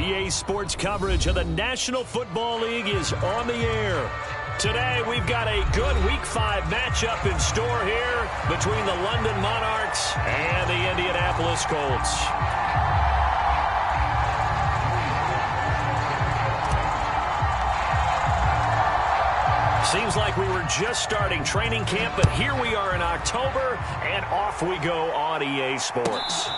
EA Sports coverage of the National Football League is on the air. Today, we've got a good Week 5 matchup in store here between the London Monarchs and the Indianapolis Colts. Seems like we were just starting training camp, but here we are in October, and off we go on EA Sports.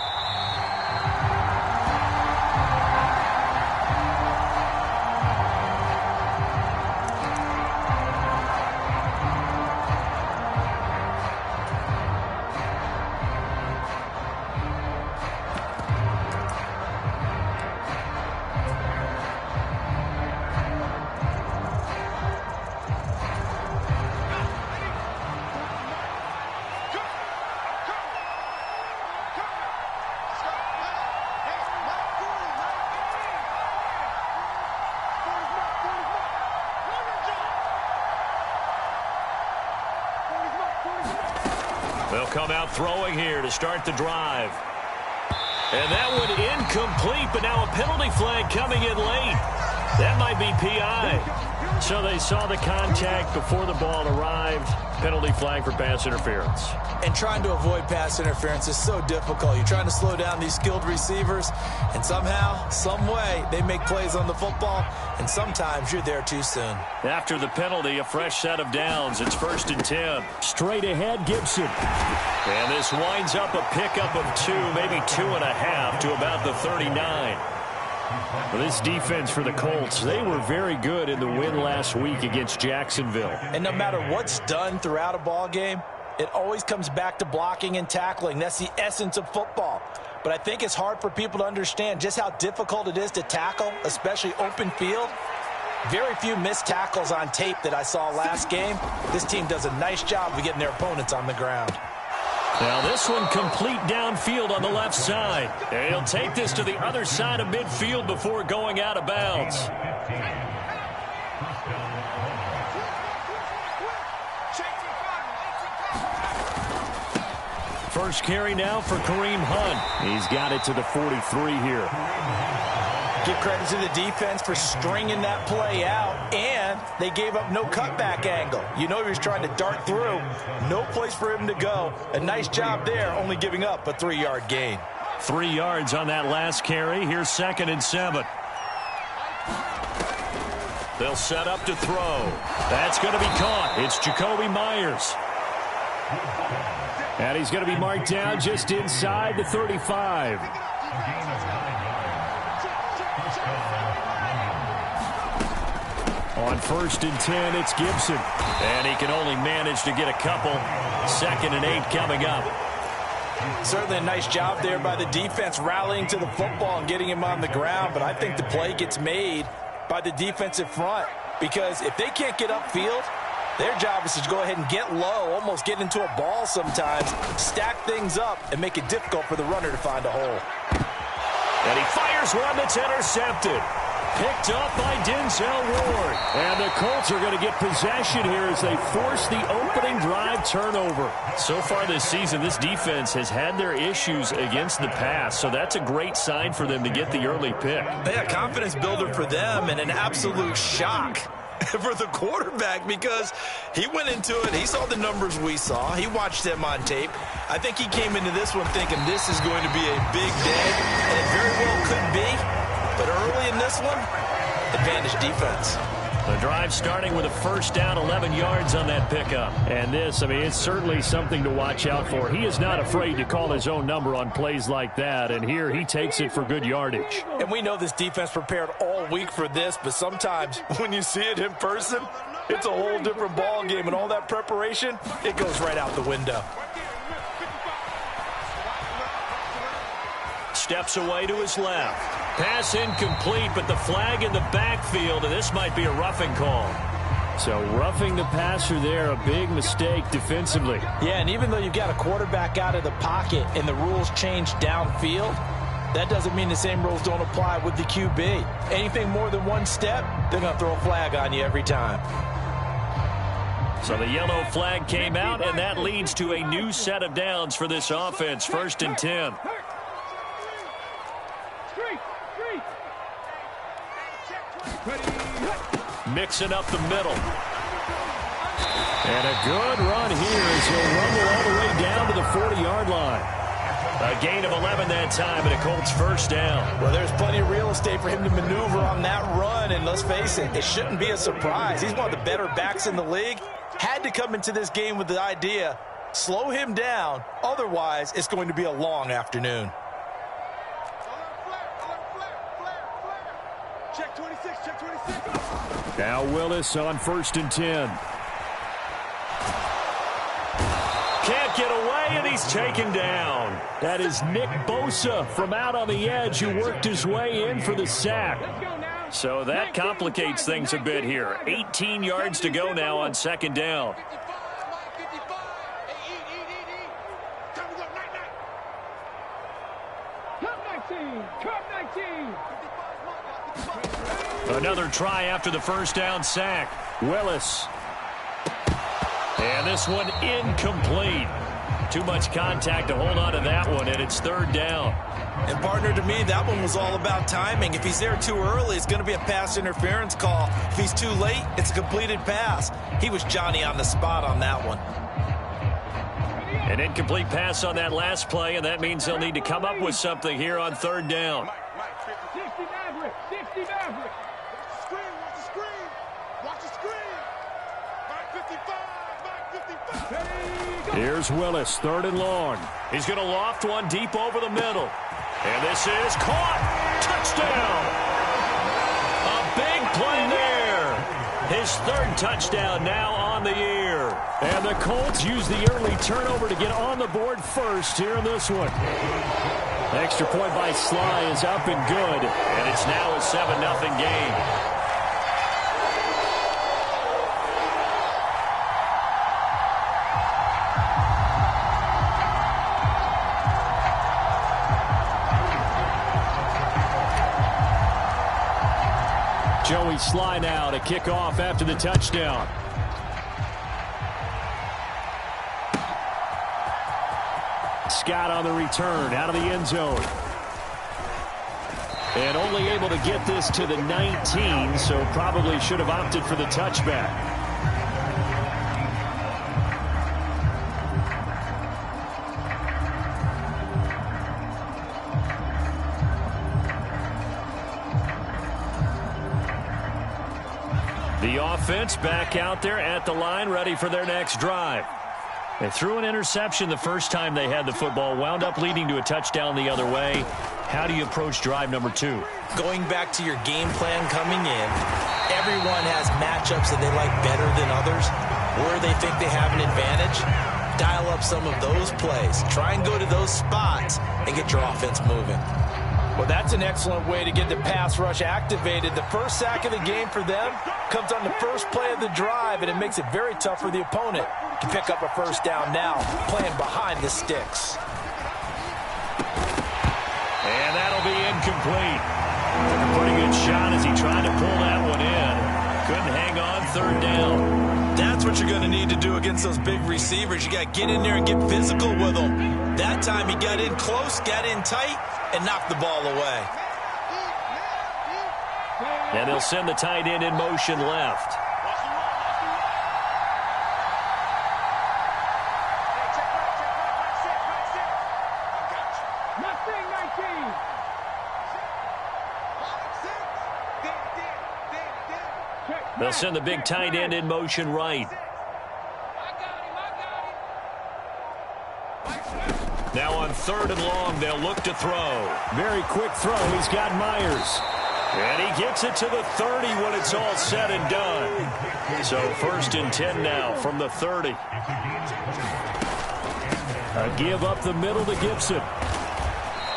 They'll come out throwing here to start the drive. And that one incomplete, but now a penalty flag coming in late. That might be PI. So they saw the contact before the ball arrived. Penalty flag for pass interference. And trying to avoid pass interference is so difficult. You're trying to slow down these skilled receivers, and somehow, some way, they make plays on the football, and sometimes you're there too soon. After the penalty, a fresh set of downs. It's 1st and 10. Straight ahead, Gibson. And this winds up a pickup of 2, maybe 2.5 to about the 39. Well, this defense for the Colts, they were very good in the win last week against Jacksonville. And no matter what's done throughout a ball game, it always comes back to blocking and tackling. That's the essence of football. But I think it's hard for people to understand just how difficult it is to tackle, especially open field. Very few missed tackles on tape that I saw last game. This team does a nice job of getting their opponents on the ground. Now this one complete downfield on the left side. And he'll take this to the other side of midfield before going out of bounds. First carry now for Kareem Hunt. He's got it to the 43 here. Give credit to the defense for stringing that play out, and they gave up no cutback angle. You know he was trying to dart through. No place for him to go. A nice job there, only giving up a 3-yard gain. 3 yards on that last carry. Here's 2nd and 7. They'll set up to throw. That's going to be caught. It's Jakobi Meyers. And he's going to be marked down just inside the 35. On 1st and 10, it's Gibson. And he can only manage to get a couple. 2nd and 8 coming up. Certainly a nice job there by the defense rallying to the football and getting him on the ground. But I think the play gets made by the defensive front. Because if they can't get upfield, their job is to go ahead and get low, almost get into a ball sometimes, stack things up, and make it difficult for the runner to find a hole. And he fires one that's intercepted. Picked up by Denzel Ward. And the Colts are going to get possession here as they force the opening drive turnover. So far this season, this defense has had their issues against the pass, so that's a great sign for them to get the early pick. Yeah, confidence builder for them and an absolute shock for the quarterback because he went into it. He saw the numbers we saw. He watched them on tape. I think he came into this one thinking this is going to be a big day, and it very well could be. But early in this one, advantage defense. The drive starting with a 1st down, 11 yards on that pickup. And this, I mean, it's certainly something to watch out for. He is not afraid to call his own number on plays like that. And here he takes it for good yardage. And we know this defense prepared all week for this, but sometimes when you see it in person, it's a whole different ball game. And all that preparation, it goes right out the window. Steps away to his left. Pass incomplete, but the flag in the backfield, and this might be a roughing call. So roughing the passer there, a big mistake defensively. Yeah, and even though you've got a quarterback out of the pocket and the rules change downfield, that doesn't mean the same rules don't apply with the QB. Anything more than one step, they're going to throw a flag on you every time. So the yellow flag came out, and that leads to a new set of downs for this offense. 1st and 10. mixing up the middle. And a good run here as he'll rumble all the way down to the 40-yard line. A gain of 11 that time, and a Colts first down. Well, there's plenty of real estate for him to maneuver on that run, and let's face it, it shouldn't be a surprise. He's one of the better backs in the league. Had to come into this game with the idea, slow him down, otherwise it's going to be a long afternoon. Check 26, check 26. Now Willis on 1st and 10. Can't get away, and he's taken down. That is Nick Bosa from out on the edge who worked his way in for the sack. So that complicates things a bit here. 18 yards to go now on 2nd down. Another try after the first down sack. Willis. And this one incomplete. Too much contact to hold on to that one, and it's 3rd down. And partner, to me, that one was all about timing. If he's there too early, it's going to be a pass interference call. If he's too late, it's a completed pass. He was Johnny on the spot on that one. An incomplete pass on that last play, and that means they'll need to come up with something here on 3rd down. 60 Maverick, 60 Maverick. Watch the screen, watch the screen. Mike 55, Mike 55. Here's Willis, 3rd and long. He's going to loft one deep over the middle. And this is caught. Touchdown. A big play there. His 3rd touchdown now on the year. And the Colts use the early turnover to get on the board first here in this one. Extra point by Sly is up and good. And it's now a 7-0 game. Joey Sly now to kick off after the touchdown. Scott on the return out of the end zone. And only able to get this to the 19, so probably should have opted for the touchback. The offense back out there at the line, ready for their next drive. They threw an interception the first time they had the football, wound up leading to a touchdown the other way. How do you approach drive number 2? Going back to your game plan coming in, everyone has matchups that they like better than others. Where they think they have an advantage, dial up some of those plays. Try and go to those spots and get your offense moving. Well, that's an excellent way to get the pass rush activated. The first sack of the game for them comes on the first play of the drive, and it makes it very tough for the opponent to pick up a first down now, playing behind the sticks. And that'll be incomplete. Took a pretty good shot as he tried to pull that one in. Couldn't hang on 3rd down. That's what you're going to need to do against those big receivers. You got to get in there and get physical with them. That time he got in close, got in tight, and knocked the ball away. And they'll send the tight end in motion left. They'll send the big tight end in motion right. Now on 3rd and long, they'll look to throw. Very quick throw. He's got Myers. And he gets it to the 30 when it's all said and done. So 1st and 10 now from the 30. A give up the middle to Gibson.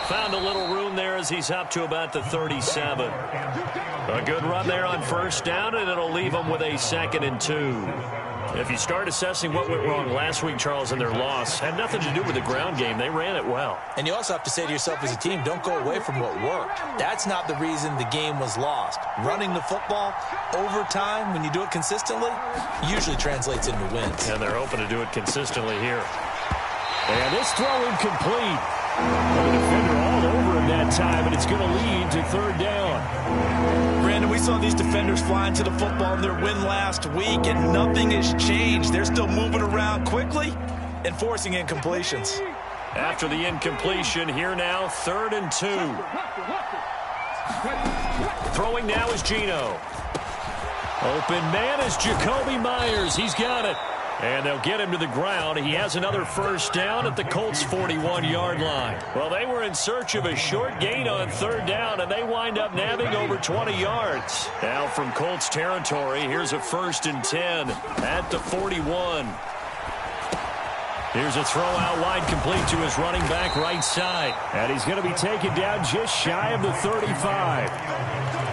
Found a little room there as he's up to about the 37. A good run there on 1st down, and it'll leave them with a 2nd and 2. If you start assessing what went wrong last week, Charles, in their loss, had nothing to do with the ground game. They ran it well. And you also have to say to yourself as a team, don't go away from what worked. That's not the reason the game was lost. Running the football over time, when you do it consistently, usually translates into wins. And they're hoping to do it consistently here. And this throw incomplete. The defender all over him scoring that time, and it's going to lead to third down. Brandon, we saw these defenders flying to the football in their win last week, and nothing has changed. They're still moving around quickly and forcing incompletions. After the incompletion, here now, 3rd and 2. Throwing now is Geno. Open man is Jakobi Meyers. He's got it. And they'll get him to the ground. He has another first down at the Colts' 41-yard line. Well, they were in search of a short gain on 3rd down, and they wind up nabbing over 20 yards. Now from Colts territory, here's a 1st and 10 at the 41. Here's a throw out wide, complete to his running back right side. And he's going to be taken down just shy of the 35.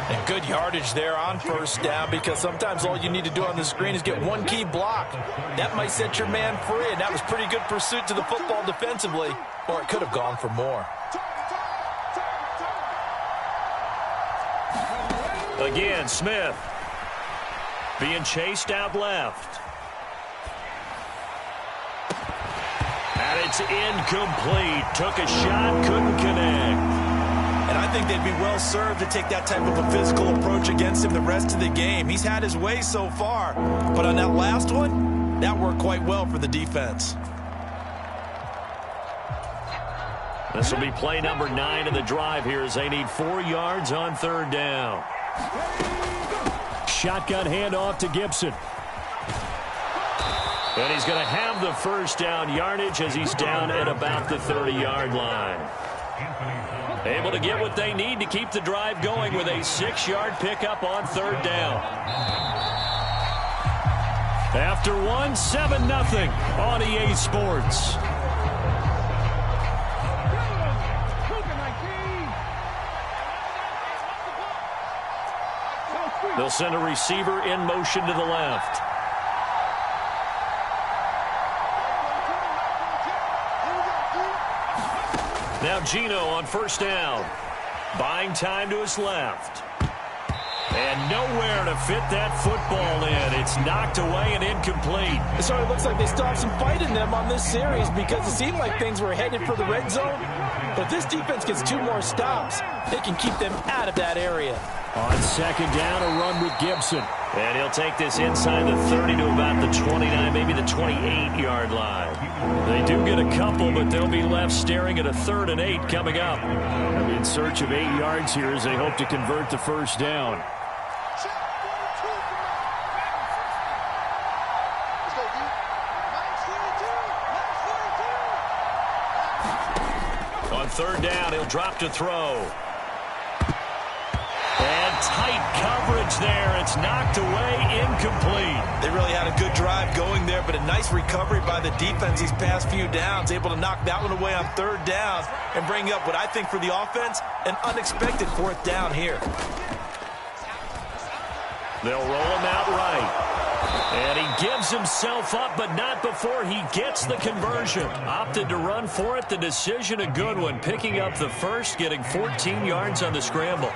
And good yardage there on 1st down, because sometimes all you need to do on the screen is get one key block. That might set your man free, and that was pretty good pursuit to the football defensively, or it could have gone for more. Again, Smith being chased out left. And it's incomplete. Took a shot, couldn't connect. And I think they'd be well served to take that type of a physical approach against him the rest of the game. He's had his way so far, but on that last one, that worked quite well for the defense. This will be play number 9 of the drive here as they need 4 yards on 3rd down. Shotgun handoff to Gibson. And he's going to have the first down yardage as he's down at about the 30-yard line. Able to get what they need to keep the drive going with a 6-yard pickup on 3rd down. After one, 7-0 on EA Sports. They'll send a receiver in motion to the left. Now Geno on 1st down. Buying time to his left. And nowhere to fit that football in. It's knocked away and incomplete. It sort of looks like they still have some fight in them on this series, because it seemed like things were headed for the red zone. But this defense gets 2 more stops. They can keep them out of that area. On 2nd down, a run with Gibson. And he'll take this inside the 30 to about the 29, maybe the 28-yard line. They do get a couple, but they'll be left staring at a 3rd and 8 coming up. In search of 8 yards here as they hope to convert the first down. On 3rd down, he'll drop to throw. And tight coverage there. It's knocked away, incomplete. They really had a good drive going there, but a nice recovery by the defense these past few downs, able to knock that one away on 3rd down and bring up what I think for the offense, an unexpected 4th down here. They'll roll him out right. And he gives himself up, but not before he gets the conversion. Opted to run for it. The decision a good one. Picking up the first, getting 14 yards on the scramble.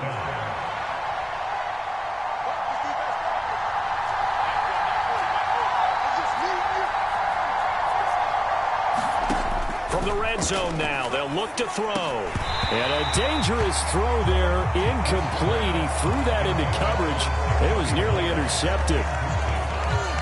From the red zone now, they'll look to throw. And a dangerous throw there, incomplete. He threw that into coverage. It was nearly intercepted.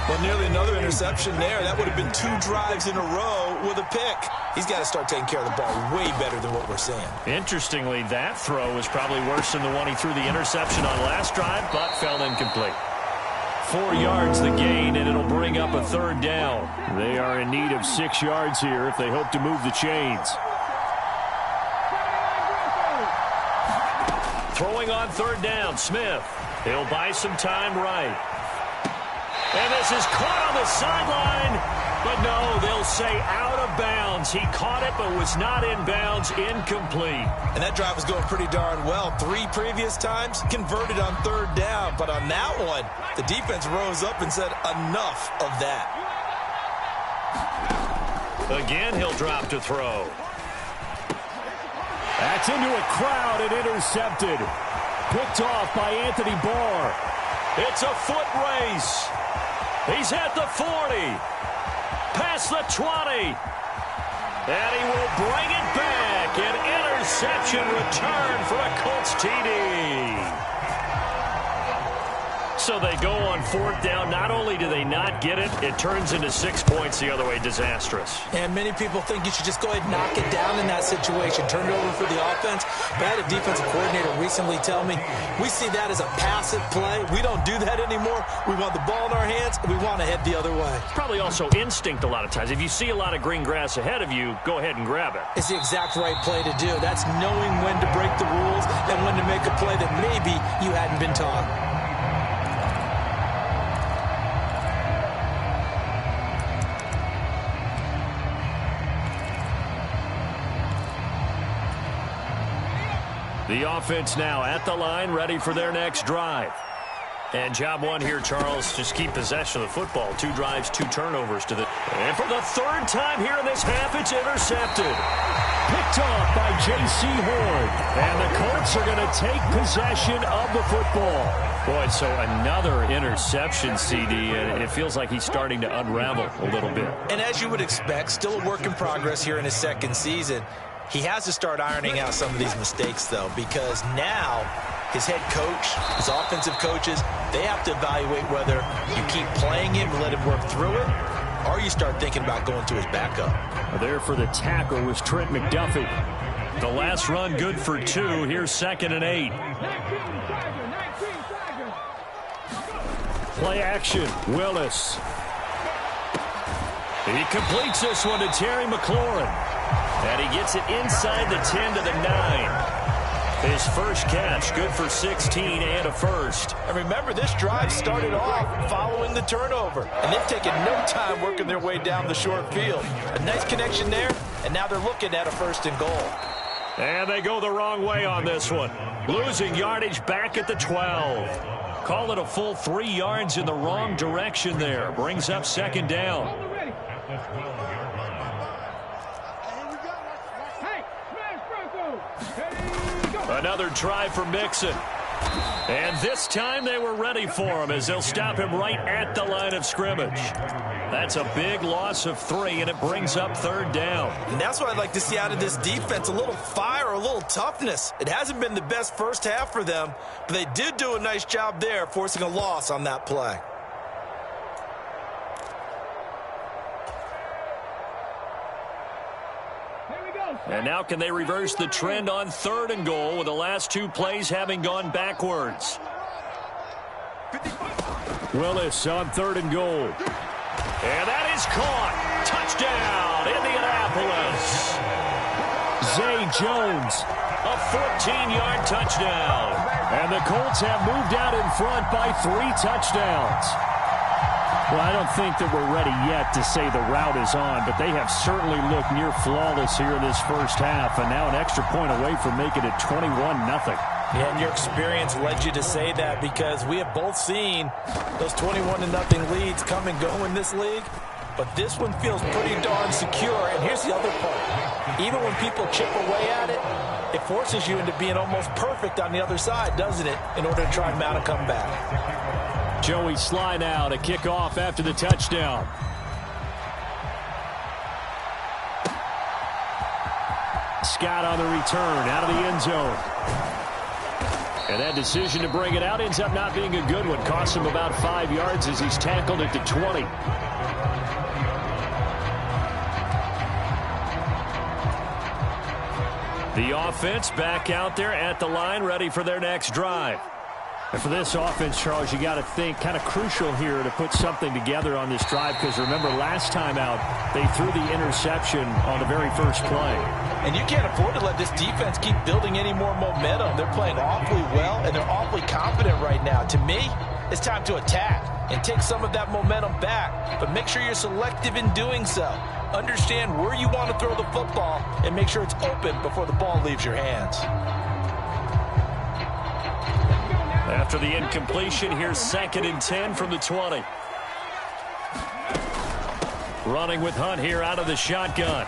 Well, nearly another interception there. That would have been 2 drives in a row with a pick. He's got to start taking care of the ball way better than what we're seeing. Interestingly, that throw was probably worse than the one he threw the interception on last drive, but fell incomplete. 4 yards the gain, and it'll bring up a 3rd down. They are in need of 6 yards here if they hope to move the chains. Throwing on 3rd down, Smith. He'll buy some time right. And this is caught on the sideline. But no, they'll say out of bounds. He caught it but was not in bounds, incomplete. And that drive was going pretty darn well. 3 previous times converted on 3rd down. But on that one, the defense rose up and said enough of that. Again, he'll drop to throw. That's into a crowd and intercepted. Picked off by Anthony Barr. It's a foot race. He's at the 40. Past the 20. And he will bring it back and interception return for a Colts TD. So they go on 4th down. Not only do they not get it, it turns into 6 points the other way. Disastrous. And many people think you should just go ahead and knock it down in that situation. Turn it over for the offense. But I had a defensive coordinator recently tell me, we see that as a passive play. We don't do that anymore. We want the ball in our hands, and we want to head the other way. Probably also instinct a lot of times. If you see a lot of green grass ahead of you, go ahead and grab it. It's the exact right play to do. That's knowing when to break the rules and when to make a play that maybe you hadn't been taught. The offense now at the line, ready for their next drive. And job one here, Charles, just keep possession of the football. 2 drives, 2 turnovers to the... And for the 3rd time here in this half, it's intercepted. Picked off by J.C. Horn. And the Colts are going to take possession of the football. Boy, so another interception, CD, and it feels like he's starting to unravel a little bit. And as you would expect, still a work in progress here in his 2nd season. He has to start ironing out some of these mistakes, though, because now his head coach, his offensive coaches, they have to evaluate whether you keep playing him and let him work through it, or you start thinking about going to his backup. There for the tackle was Trent McDuffie. The last run good for 2. Here's 2nd and 8. Play action. Willis. He completes this one to Terry McLaurin. And he gets it inside the 10 to the 9. His first catch, good for 16 and a first. And remember, this drive started off following the turnover. And they've taken no time working their way down the short field. A nice connection there, and now they're looking at a 1st and goal. And they go the wrong way on this one. Losing yardage back at the 12. Call it a full 3 yards in the wrong direction there. Brings up 2nd down. Another try for Mixon. And this time they were ready for him as they'll stop him right at the line of scrimmage. That's a big loss of 3, and it brings up 3rd down. And that's what I'd like to see out of this defense, a little fire, a little toughness. It hasn't been the best first half for them, but they did do a nice job there, forcing a loss on that play. And now can they reverse the trend on 3rd and goal with the last 2 plays having gone backwards? Willis on 3rd and goal. And that is caught. Touchdown, Indianapolis. Zay Jones, a 14-yard touchdown. And the Colts have moved out in front by 3 touchdowns. Well, I don't think that we're ready yet to say the route is on, but they have certainly looked near flawless here in this first half, and now an extra point away from making it 21-0. Yeah, and your experience led you to say that, because we have both seen those 21-0 leads come and go in this league, but this one feels pretty darn secure. And here's the other part. Even when people chip away at it, it forces you into being almost perfect on the other side, doesn't it, in order to try and mount a comeback. Joey Sly now to kick off after the touchdown. Scott on the return out of the end zone. And that decision to bring it out ends up not being a good one. Costs him about 5 yards as he's tackled at the 20. The offense back out there at the line, ready for their next drive. And for this offense, Charles, you got to think kind of crucial here to put something together on this drive, because remember last time out they threw the interception on the very first play. And you can't afford to let this defense keep building any more momentum. They're playing awfully well, and they're awfully confident right now. To me, it's time to attack and take some of that momentum back, but make sure you're selective in doing so. Understand where you want to throw the football and make sure it's open before the ball leaves your hands. After the incompletion, here's 2nd and 10 from the 20. Running with Hunt here out of the shotgun.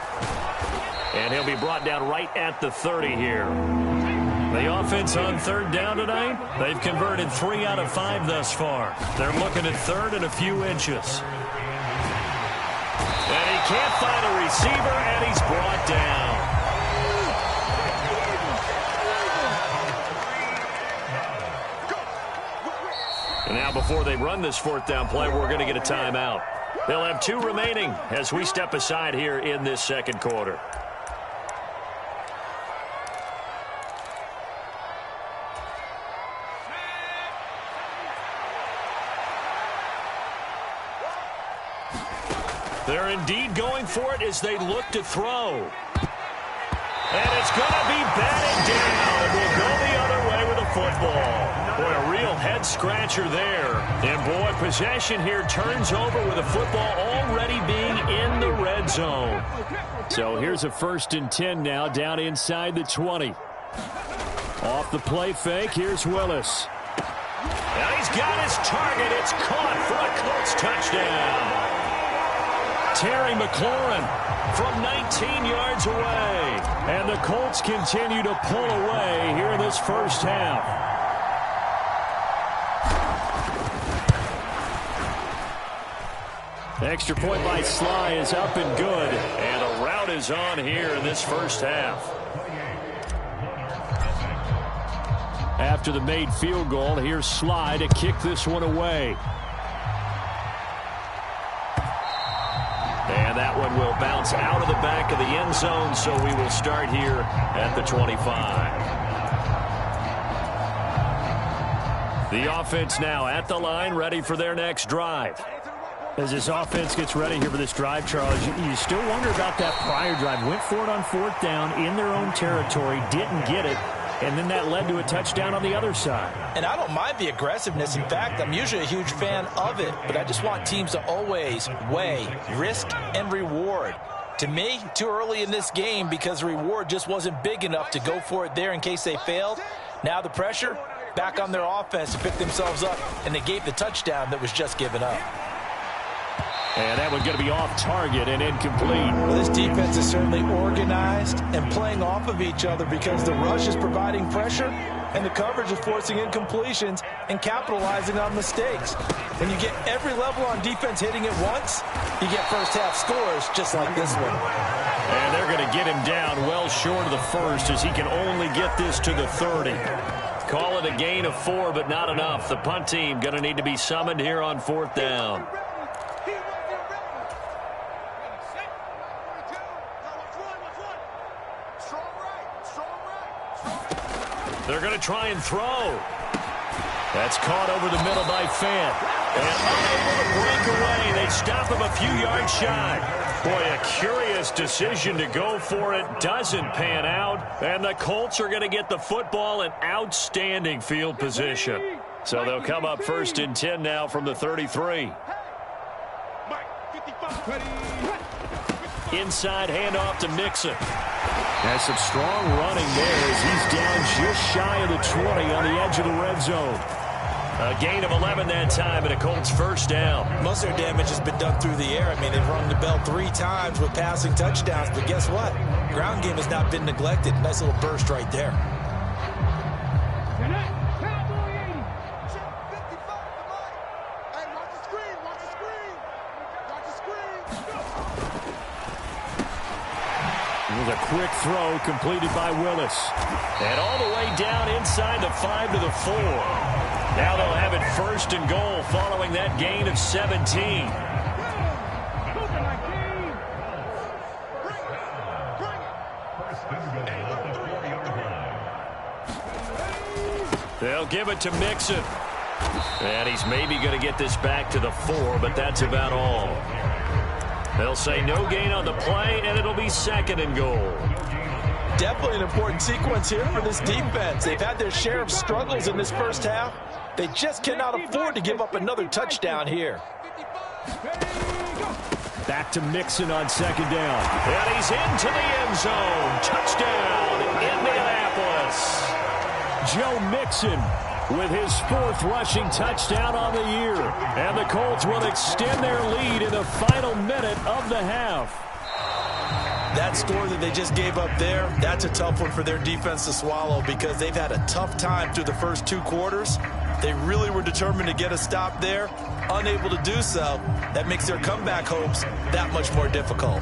And he'll be brought down right at the 30 here. The offense on 3rd down tonight, they've converted 3 out of 5 thus far. They're looking at 3rd and a few inches. And he can't find a receiver, and he's brought down. before they run this fourth down play, we're going to get a timeout. They'll have 2 remaining as we step aside here in this second quarter. They're indeed going for it as they look to throw. And it's going to be batted down. It will go the other way with a football. Boy, a real head-scratcher there. And, boy, possession here turns over with a football already being in the red zone. So here's a 1st and 10 now down inside the 20. Off the play fake, here's Willis. And he's got his target. It's caught for a Colts touchdown. Terry McLaurin from 19 yards away. And the Colts continue to pull away here in this first half. Extra point by Sly is up and good. And a rout is on here in this first half. After the made field goal, here's Sly to kick this one away. And that one will bounce out of the back of the end zone, so we will start here at the 25. The offense now at the line, ready for their next drive. As this offense gets ready here for this drive, Charles, you still wonder about that prior drive. Went for it on 4th down in their own territory, didn't get it, and then that led to a touchdown on the other side. And I don't mind the aggressiveness. In fact, I'm usually a huge fan of it, but I just want teams to always weigh risk and reward. To me, too early in this game because the reward just wasn't big enough to go for it there in case they failed. Now the pressure back on their offense to pick themselves up, and they gave the touchdown that was just given up. And that one's going to be off target and incomplete. Well, this defense is certainly organized and playing off of each other because the rush is providing pressure and the coverage is forcing incompletions and capitalizing on mistakes. When you get every level on defense hitting it once, you get first half scores just like this one. And they're going to get him down well short of the first as he can only get this to the 30. Call it a gain of 4, but not enough. The punt team going to need to be summoned here on 4th down. They're going to try and throw. That's caught over the middle by Fant. And unable to break away. They stop him a few yards shy. Boy, a curious decision to go for it. Doesn't pan out. And the Colts are going to get the football in outstanding field position. So they'll come up 1st and 10 now from the 33. Inside handoff to Mixon. Has some strong running there as he's down just shy of the 20 on the edge of the red zone. A gain of 11 that time and a Colts 1st down. Most of their damage has been done through the air. I mean, they've rung the bell 3 times with passing touchdowns, but guess what? Ground game has not been neglected. Nice little burst right there. With a quick throw completed by Willis. And all the way down inside the 5 to the 4. Now they'll have it 1st and goal following that gain of 17. They'll give it to Mixon. And he's maybe going to get this back to the 4, but that's about all. They'll say no gain on the play, and it'll be 2nd and goal. Definitely an important sequence here for this defense. They've had their share of struggles in this first half. They just cannot afford to give up another touchdown here. Back to Mixon on 2nd down. And he's into the end zone. Touchdown, Indianapolis. Joe Mixon with his 4th rushing touchdown on the year. And the Colts will extend their lead in the final minute of the half. That score that they just gave up there, that's a tough one for their defense to swallow because they've had a tough time through the first 2 quarters. They really were determined to get a stop there, unable to do so. That makes their comeback hopes that much more difficult.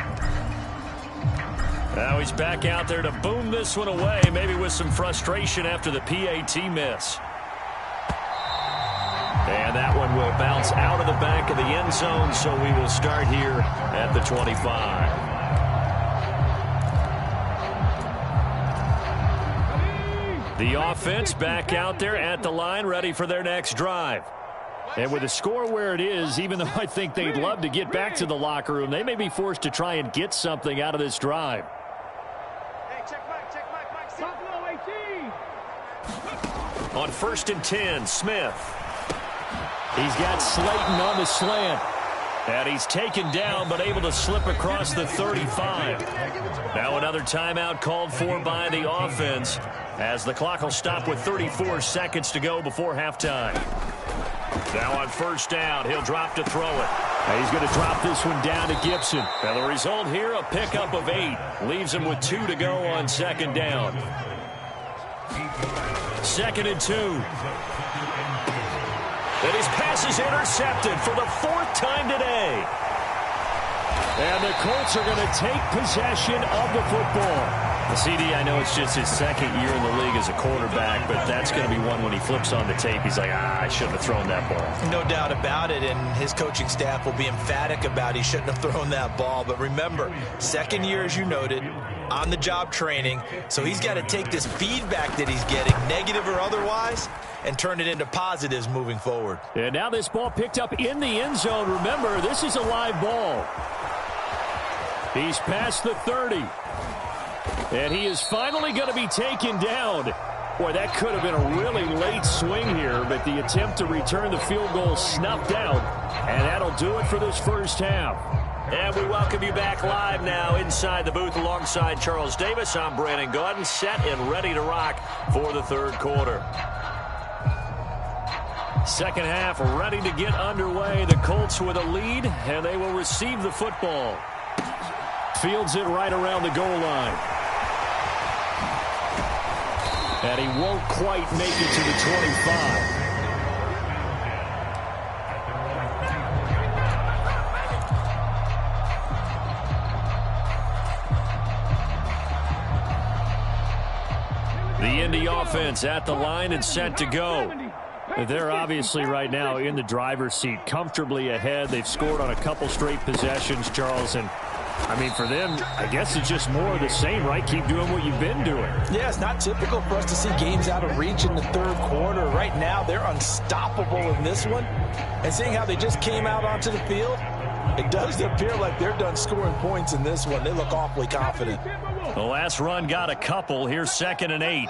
Now he's back out there to boom this one away, maybe with some frustration after the PAT miss. And that one will bounce out of the back of the end zone, so we will start here at the 25. The offense back out there at the line, ready for their next drive. And with the score where it is, even though I think they'd love to get back to the locker room, they may be forced to try and get something out of this drive. Hey, check Mike. 18. On 1st and 10, Smith. He's got Slayton on the slant. And he's taken down, but able to slip across the 35. Now another timeout called for by the offense, as the clock will stop with 34 seconds to go before halftime. Now on 1st down, he'll drop to throw it. And he's going to drop this one down to Gibson. And the result here, a pickup of 8. Leaves him with 2 to go on 2nd down. 2nd and 2. And his pass is intercepted for the 4th time today. And the Colts are going to take possession of the football. CD, I know it's just his 2nd year in the league as a quarterback, but that's going to be one when he flips on the tape. He's like, I shouldn't have thrown that ball. No doubt about it, and his coaching staff will be emphatic about he shouldn't have thrown that ball. But remember, 2nd year, as you noted, on-the-job training, so he's got to take this feedback that he's getting, negative or otherwise, and turn it into positives moving forward. And now this ball picked up in the end zone. Remember, this is a live ball. He's past the 30. And he is finally going to be taken down. Boy, that could have been a really late swing here, but the attempt to return the field goal snuffed out. And that'll do it for this first half. And we welcome you back live now inside the booth alongside Charles Davis. I'm Brandon Gaudin, set and ready to rock for the 3rd quarter. 2nd half ready to get underway. The Colts with a lead, and they will receive the football. Fields it right around the goal line. And he won't quite make it to the 25. The Indy offense at the line and set to go. They're obviously right now in the driver's seat, comfortably ahead. They've scored on a couple straight possessions, Charles, and I mean, for them, I guess it's just more of the same, right? Keep doing what you've been doing. Yeah, it's not typical for us to see games out of reach in the 3rd quarter. Right now, they're unstoppable in this one. And seeing how they just came out onto the field, it does appear like they're done scoring points in this one. They look awfully confident. The last run got a couple. Here's 2nd and 8.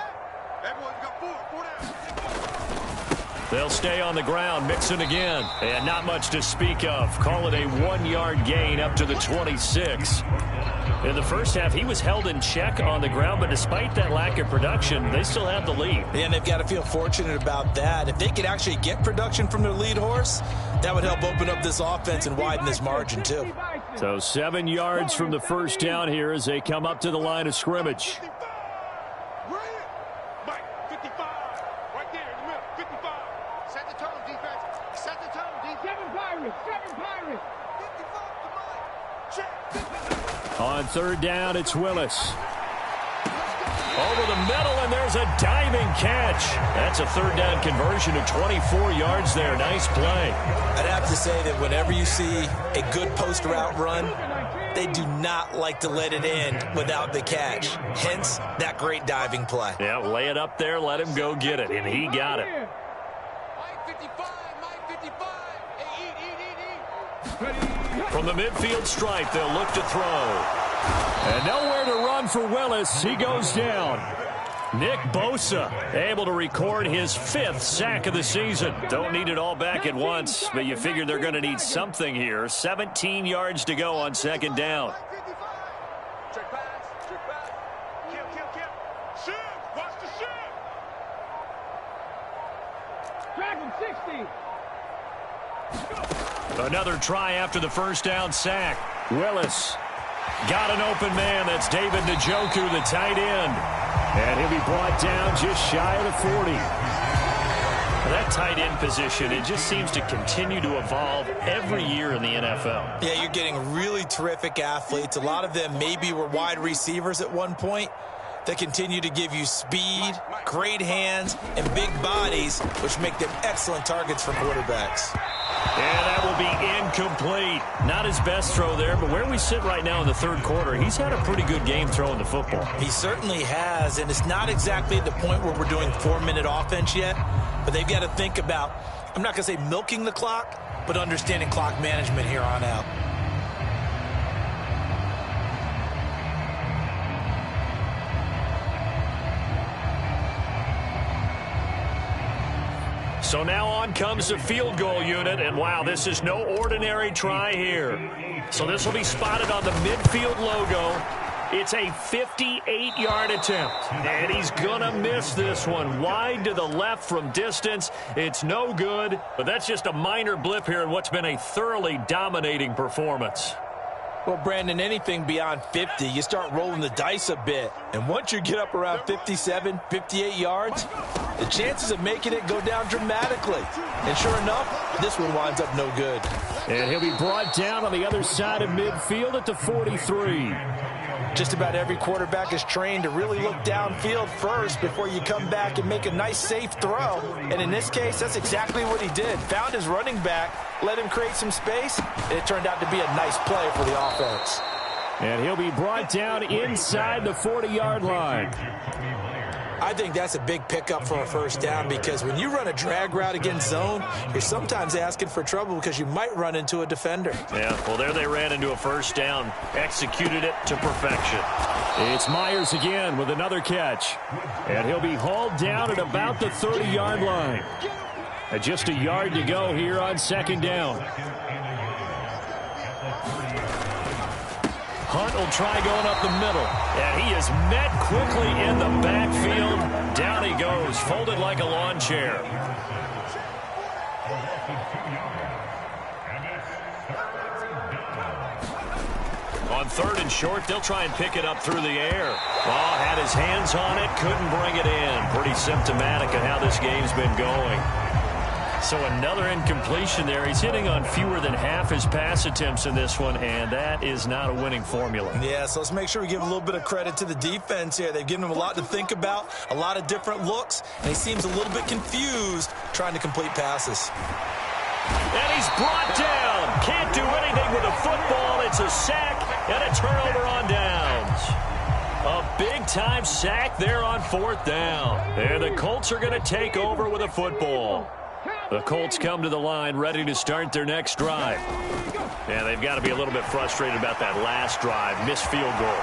They'll stay on the ground, Mixon again. And not much to speak of. Call it a 1-yard gain up to the 26. In the first half, he was held in check on the ground, but despite that lack of production, they still have the lead. And they've got to feel fortunate about that. If they could actually get production from their lead horse, that would help open up this offense and widen this margin, too. So 7 yards from the first down here as they come up to the line of scrimmage. On 3rd down, it's Willis. Over the middle, and there's a diving catch. That's a 3rd down conversion of 24 yards there. Nice play. I'd have to say that whenever you see a good post route run, they do not like to let it end without the catch. Hence, that great diving play. Yeah, lay it up there, let him go get it, and he got it. From the midfield stripe, they'll look to throw. And nowhere to run for Willis. He goes down. Nick Bosa able to record his 5th sack of the season. Don't need it all back at once, but you figure they're going to need something here. 17 yards to go on 2nd down. Check pass. Kill. Shoot. Watch the shoot. Drag him 60. Another try after the first down sack. Willis got an open man. That's David Njoku, the tight end. And he'll be brought down just shy of the 40. That tight end position, it just seems to continue to evolve every year in the NFL. Yeah, you're getting really terrific athletes. A lot of them maybe were wide receivers at one point. They continue to give you speed, great hands, and big bodies, which make them excellent targets for quarterbacks. And that will be incomplete. Not his best throw there, but where we sit right now in the third quarter, he's had a pretty good game throwing the football. He certainly has, and it's not exactly at the point where we're doing 4-minute offense yet, but they've got to think about, I'm not going to say milking the clock, but understanding clock management here on out. So now on comes the field goal unit, and wow, this is no ordinary try here. So this will be spotted on the midfield logo. It's a 58-yard attempt, and he's going to miss this one. Wide to the left from distance. It's no good, but that's just a minor blip here in what's been a thoroughly dominating performance. Well, Brandon, anything beyond 50, you start rolling the dice a bit. And once you get up around 57, 58 yards, the chances of making it go down dramatically. And sure enough, this one winds up no good. And he'll be brought down on the other side of midfield at the 43. Just about every quarterback is trained to really look downfield first before you come back and make a nice, safe throw. And in this case, that's exactly what he did. Found his running back, let him create some space, and it turned out to be a nice play for the offense. And he'll be brought down inside the 40-yard line. I think that's a big pickup for a first down, because when you run a drag route against zone, you're sometimes asking for trouble because you might run into a defender. Yeah, well, there they ran into a first down. Executed it to perfection. It's Myers again with another catch. And he'll be hauled down at about the 30-yard line. And just a yard to go here on second down. Hunt will try going up the middle. And he is met quickly in the backfield. Down he goes, folded like a lawn chair. On third and short, they'll try and pick it up through the air. Oh, had his hands on it, couldn't bring it in. Pretty symptomatic of how this game's been going. So another incompletion there. He's hitting on fewer than half his pass attempts in this one, and that is not a winning formula. Yeah, so let's make sure we give a little bit of credit to the defense here. They've given him a lot to think about, a lot of different looks, and he seems a little bit confused trying to complete passes. And he's brought down. Can't do anything with a football. It's a sack and a turnover on downs. A big-time sack there on fourth down. And the Colts are going to take over with a football. The Colts come to the line ready to start their next drive. And they've got to be a little bit frustrated about that last drive. Missed field goal.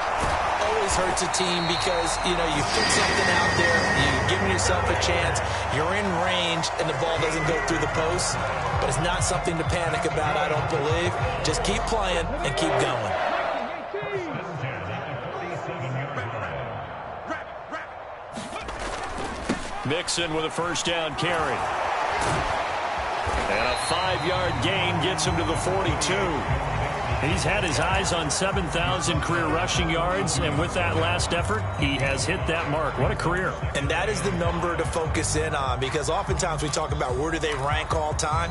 Always hurts a team because, you know, you put something out there, you're giving yourself a chance, you're in range, and the ball doesn't go through the post. But it's not something to panic about, I don't believe. Just keep playing and keep going. Mixon with a first down carry. And a 5-yard gain gets him to the 42. He's had his eyes on 7,000 career rushing yards, and with that last effort, he has hit that mark. What a career. And that is the number to focus in on, because oftentimes we talk about where do they rank all time.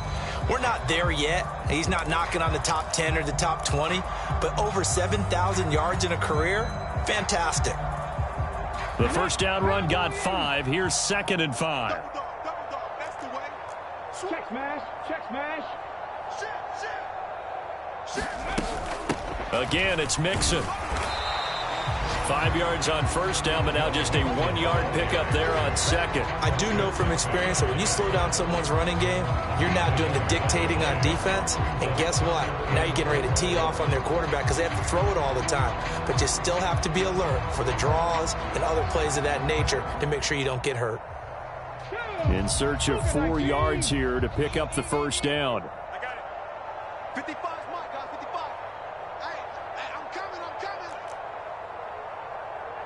We're not there yet. He's not knocking on the top 10 or the top 20, but over 7,000 yards in a career, fantastic. The first down run got 5. Here's second and 5. Check smash, check smash. Again, it's Mixon. 5 yards on first down, but now just a 1-yard pickup there on second. I do know from experience that when you slow down someone's running game, you're now doing the dictating on defense. And guess what? Now you're getting ready to tee off on their quarterback because they have to throw it all the time. But you still have to be alert for the draws and other plays of that nature to make sure you don't get hurt. In search of 4 yards here to pick up the first down. I got it. 55 is mine, guys. 55. Hey, I'm coming.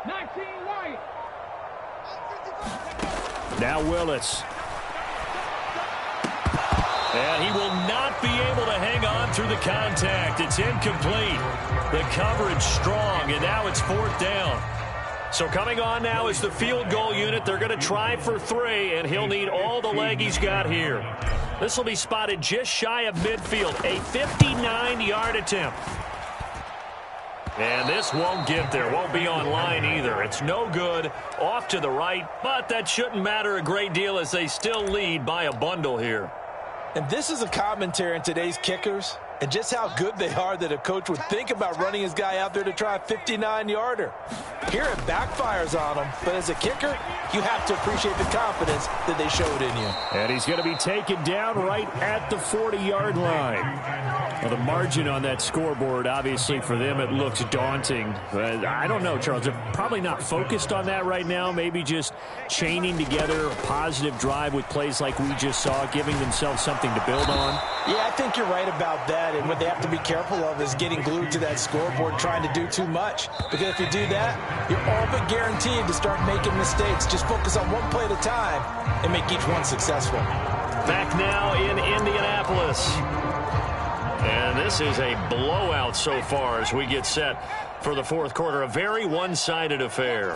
19 white. Now Willis. And he will not be able to hang on through the contact. It's incomplete. The coverage strong, and now it's fourth down. So coming on now is the field goal unit. They're going to try for 3, and he'll need all the leg he's got here. This will be spotted just shy of midfield. A 59-yard attempt. And this won't get there. Won't be on line either. It's no good. Off to the right. But that shouldn't matter a great deal as they still lead by a bundle here. And this is a commentary on today's kickers and just how good they are that a coach would think about running his guy out there to try a 59-yarder. Here it backfires on him, but as a kicker, you have to appreciate the confidence that they showed in you. And he's going to be taken down right at the 40-yard line. Well, the margin on that scoreboard, obviously for them, it looks daunting. I don't know, Charles. They're probably not focused on that right now. Maybe just chaining together a positive drive with plays like we just saw, giving themselves something to build on. Yeah, I think you're right about that. And what they have to be careful of is getting glued to that scoreboard trying to do too much. Because if you do that, you're all but guaranteed to start making mistakes. Just focus on one play at a time and make each one successful. Back now in Indianapolis. And this is a blowout so far as we get set for the fourth quarter. A very one-sided affair.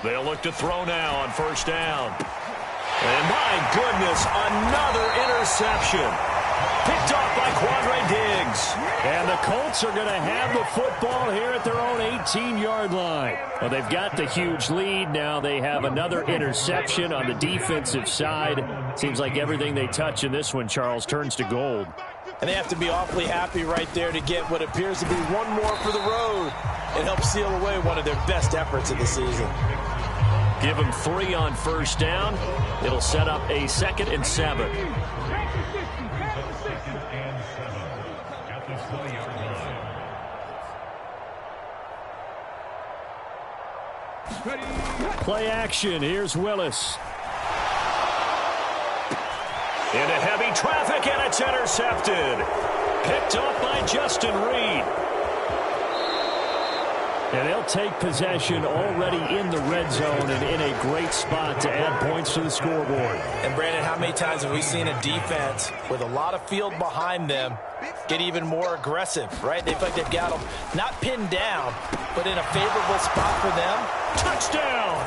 They'll look to throw now on first down. And my goodness, another interception. Picked off by Quandre Diggs. And the Colts are going to have the football here at their own 18-yard line. Well, they've got the huge lead. Now they have another interception on the defensive side. Seems like everything they touch in this one, Charles, turns to gold. And they have to be awfully happy right there to get what appears to be one more for the road and help seal away one of their best efforts of the season. Give them 3 on first down. It'll set up a 2nd and 7. Play action. Here's Willis. Into heavy traffic, and it's intercepted. Picked off by Justin Reed. And they'll take possession already in the red zone and in a great spot to add points to the scoreboard. And, Brandon, how many times have we seen a defense with a lot of field behind them get even more aggressive, right? They feel like they've got them not pinned down, but in a favorable spot for them. Touchdown!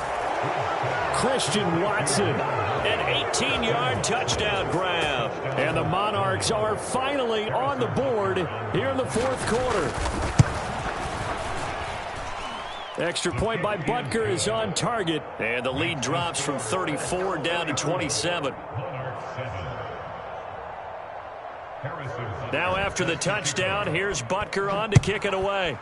Christian Watson, an 18-yard touchdown grab. And the Monarchs are finally on the board here in the fourth quarter. Extra point by Butker is on target. And the lead drops from 34 down to 27. Now after the touchdown, here's Butker on to kick it away.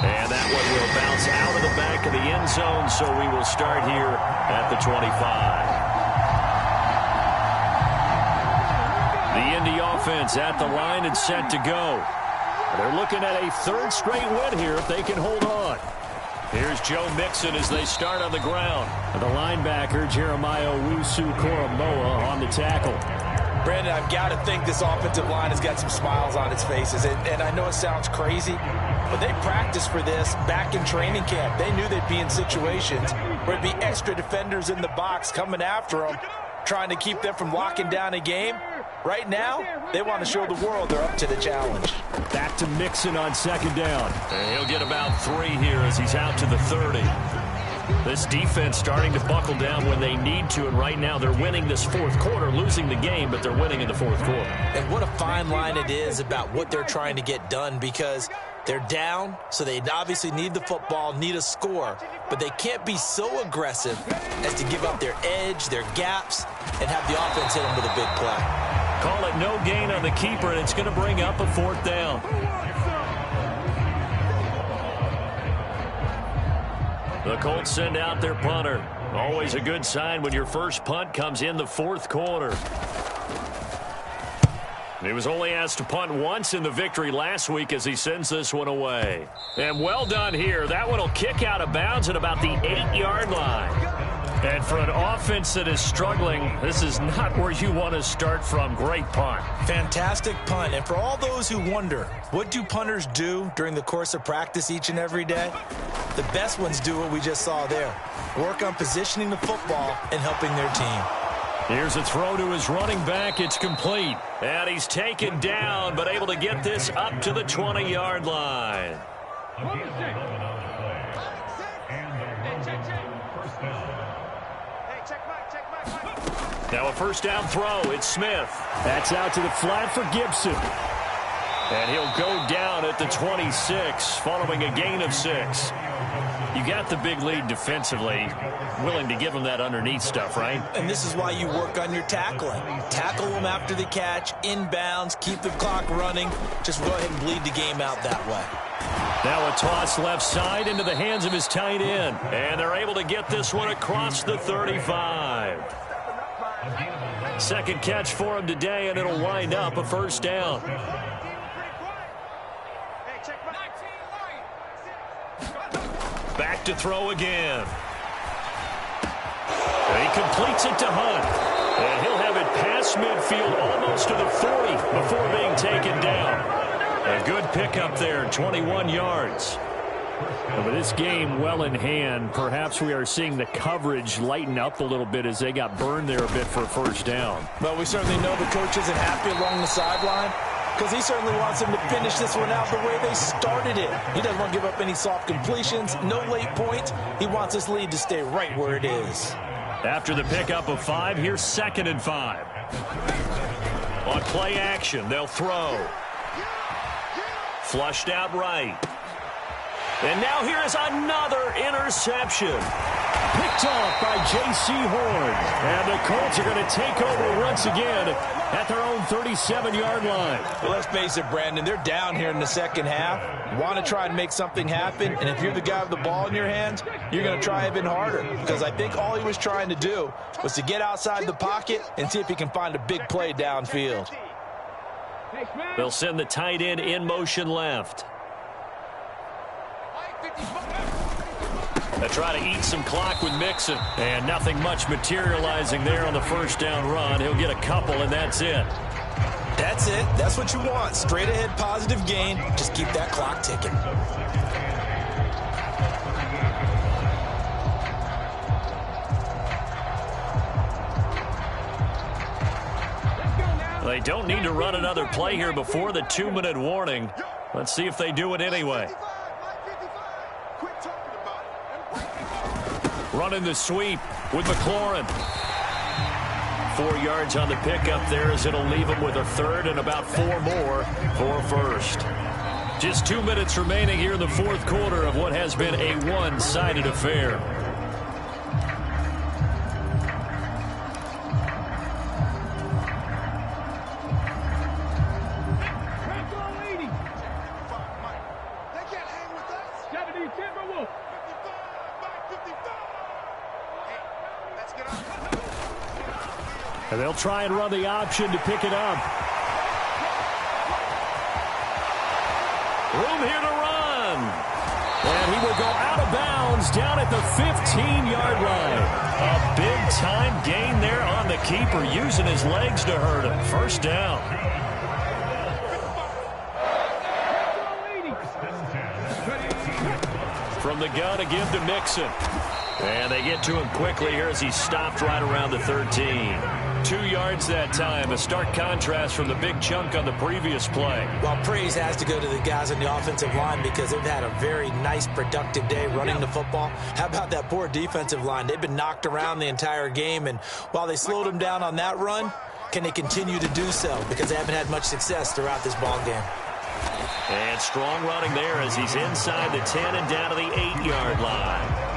And that one will bounce out of the back of the end zone, so we will start here at the 25. The Indy offense at the line and set to go. They're looking at a 3rd straight win here if they can hold on. Here's Joe Mixon as they start on the ground. The linebacker, Jeremiah Owusu-Koramoah, on the tackle. Brandon, I've got to think this offensive line has got some smiles on its faces. And I know it sounds crazy, but they practiced for this back in training camp. They knew they'd be in situations where there'd be extra defenders in the box coming after them, trying to keep them from locking down a game. Right now, they want to show the world they're up to the challenge. Back to Mixon on 2nd down. And he'll get about 3 here as he's out to the 30. This defense starting to buckle down when they need to, and right now they're winning this fourth quarter, losing the game, but they're winning in the fourth quarter. And what a fine line it is about what they're trying to get done, because they're down, so they obviously need the football, need a score, but they can't be so aggressive as to give up their edge, their gaps, and have the offense hit them with a big play. Call it no gain on the keeper, and it's going to bring up a 4th down. The Colts send out their punter. Always a good sign when your first punt comes in the fourth quarter. He was only asked to punt once in the victory last week as he sends this one away. And well done here. That one will kick out of bounds at about the 8-yard line. And for an offense that is struggling, this is not where you want to start from. Great punt. Fantastic punt. And for all those who wonder, what do punters do during the course of practice each and every day? The best ones do what we just saw there. Work on positioning the football and helping their team. Here's a throw to his running back. It's complete. And he's taken down, but able to get this up to the 20-yard line. Now a first down throw. It's Smith. That's out to the flat for Gibson. And he'll go down at the 26 following a gain of 6. You got the big lead defensively. Willing to give them that underneath stuff, right? And this is why you work on your tackling. Tackle them after the catch, inbounds, keep the clock running. Just go ahead and bleed the game out that way. Now a toss left side into the hands of his tight end. And they're able to get this one across the 35. Second catch for him today, and it'll wind up a first down. Back to throw again. And he completes it to Hunt. And he'll have it past midfield almost to the 40 before being taken down. A good pickup there, 21 yards. And with this game well in hand, perhaps we are seeing the coverage lighten up a little bit as they got burned there a bit for a first down. Well, we certainly know the coach isn't happy along the sideline, because he certainly wants them to finish this one out the way they started it. He doesn't want to give up any soft completions, no late points. He wants this lead to stay right where it is. After the pickup of 5, here's 2nd and 5. On play action, they'll throw. Flushed out right. And now here is another interception. Picked off by J.C. Horn. And the Colts are going to take over once again at their own 37-yard line. Well, let's face it, Brandon, they're down here in the second half. Want to try and make something happen, and if you're the guy with the ball in your hands, you're going to try even harder, because I think all he was trying to do was to get outside the pocket and see if he can find a big play downfield. They'll send the tight end in motion left. They try to eat some clock with Mixon. And nothing much materializing there on the first down run. He'll get a couple, and that's it. That's it. That's what you want. Straight ahead, positive gain. Just keep that clock ticking. They don't need to run another play here before the 2-minute warning. Let's see if they do it anyway. Running the sweep with McLaurin. 4 yards on the pickup there as it'll leave him with a third and about 4 more for first. Just 2 minutes remaining here in the fourth quarter of what has been a one-sided affair. And they'll try and run the option to pick it up. Room here to run. And he will go out of bounds down at the 15-yard line. A big-time gain there on the keeper, using his legs to hurt him. First down. From the gun to give to Mixon. And they get to him quickly here as he stopped right around the 13. 2 yards that time, a stark contrast from the big chunk on the previous play. Well, praise has to go to the guys on the offensive line because they've had a very nice, productive day running the football. How about that poor defensive line? They've been knocked around the entire game, and while they slowed them down on that run, can they continue to do so? Because they haven't had much success throughout this ball game. And strong running there as he's inside the 10 and down to the 8-yard line.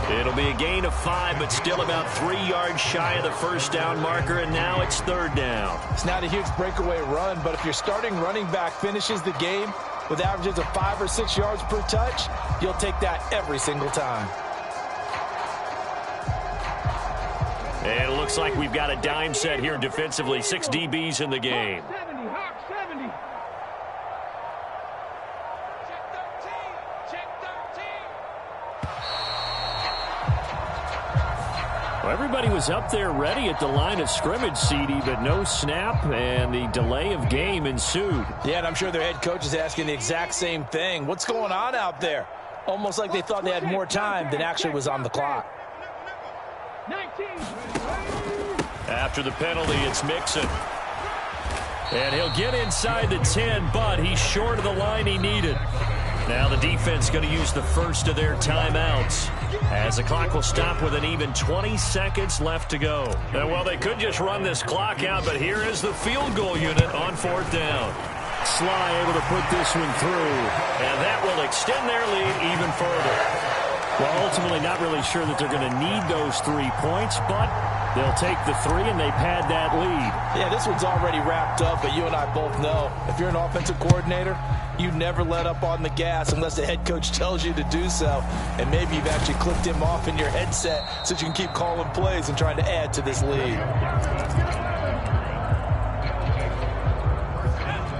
It'll be a gain of 5, but still about 3 yards shy of the first down marker, and now it's third down. It's not a huge breakaway run, but if your starting running back finishes the game with averages of 5 or 6 yards per touch, you'll take that every single time. And it looks like we've got a dime set here defensively. 6 DBs in the game. Everybody was up there ready at the line of scrimmage, CD, but no snap, and the delay of game ensued. Yeah, and I'm sure their head coach is asking the exact same thing. What's going on out there? Almost like they thought they had more time than actually was on the clock. After the penalty, it's Mixon. And he'll get inside the 10, but he's short of the line he needed. Now the defense going to use the first of their timeouts as the clock will stop with an even 20 seconds left to go. And well, they could just run this clock out, but here is the field goal unit on 4th down. Sly able to put this one through, and that will extend their lead even further. Well, ultimately not really sure that they're going to need those 3 points, but they'll take the 3 and they pad that lead. Yeah, this one's already wrapped up, but you and I both know if you're an offensive coordinator, you never let up on the gas unless the head coach tells you to do so. And maybe you've actually clicked him off in your headset so you can keep calling plays and trying to add to this lead.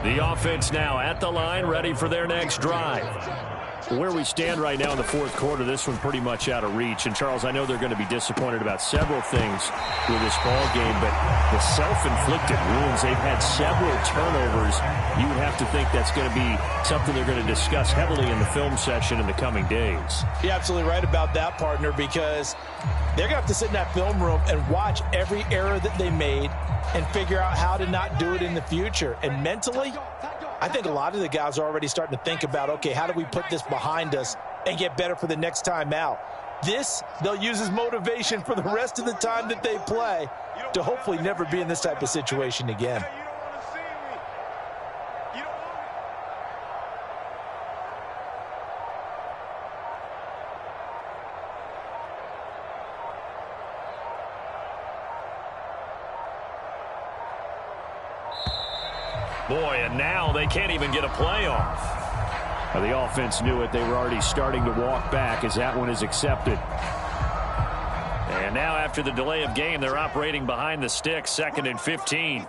The offense now at the line, ready for their next drive. Where we stand right now in the 4th quarter, this one pretty much out of reach. And, Charles, I know they're going to be disappointed about several things with this ball game, but the self-inflicted wounds, they've had several turnovers. You would have to think that's going to be something they're going to discuss heavily in the film session in the coming days. You're absolutely right about that, partner, because they're going to have to sit in that film room and watch every error that they made and figure out how to not do it in the future. And mentally, I think a lot of the guys are already starting to think about, okay, how do we put this behind us and get better for the next time out? This, they'll use as motivation for the rest of the time that they play to hopefully never be in this type of situation again. Boy, and now they can't even get a playoff. The offense knew it. They were already starting to walk back as that one is accepted. And now after the delay of game, they're operating behind the sticks, 2nd and 15.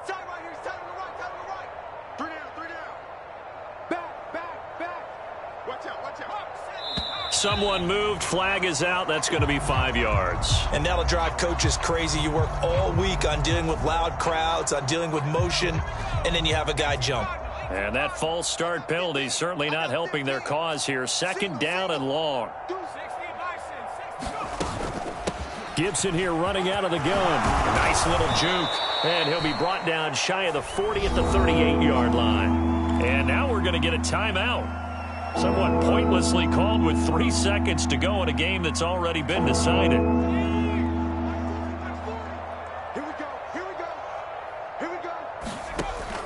Someone moved. Flag is out. That's going to be 5 yards. And that'll drive coaches crazy. You work all week on dealing with loud crowds, on dealing with motion, and then you have a guy jump. And that false start penalty certainly not helping their cause here. 2nd down and long. Gibson here running out of the gun. Nice little juke. And he'll be brought down shy of the 40 at the 38-yard line. And now we're going to get a timeout. Somewhat pointlessly called with 3 seconds to go in a game that's already been decided.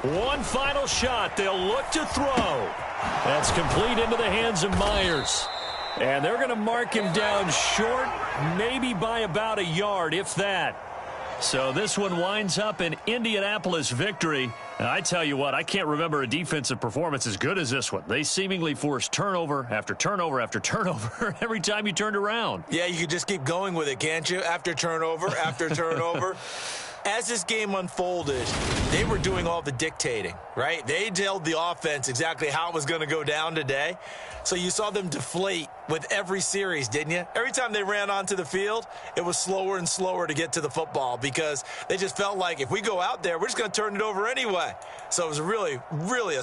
One final shot. They'll look to throw. That's complete into the hands of Myers. And they're going to mark him down short, maybe by about a yard, if that. So this one winds up an Indianapolis victory. And I tell you what, I can't remember a defensive performance as good as this one. They seemingly forced turnover after turnover after turnover every time you turned around. Yeah, you could just keep going with it, can't you? After turnover, after turnover. As this game unfolded, they were doing all the dictating, right? They told the offense exactly how it was going to go down today. So you saw them deflate with every series, didn't you? Every time they ran onto the field, it was slower and slower to get to the football because they just felt like if we go out there, we're just going to turn it over anyway. So it was really, really a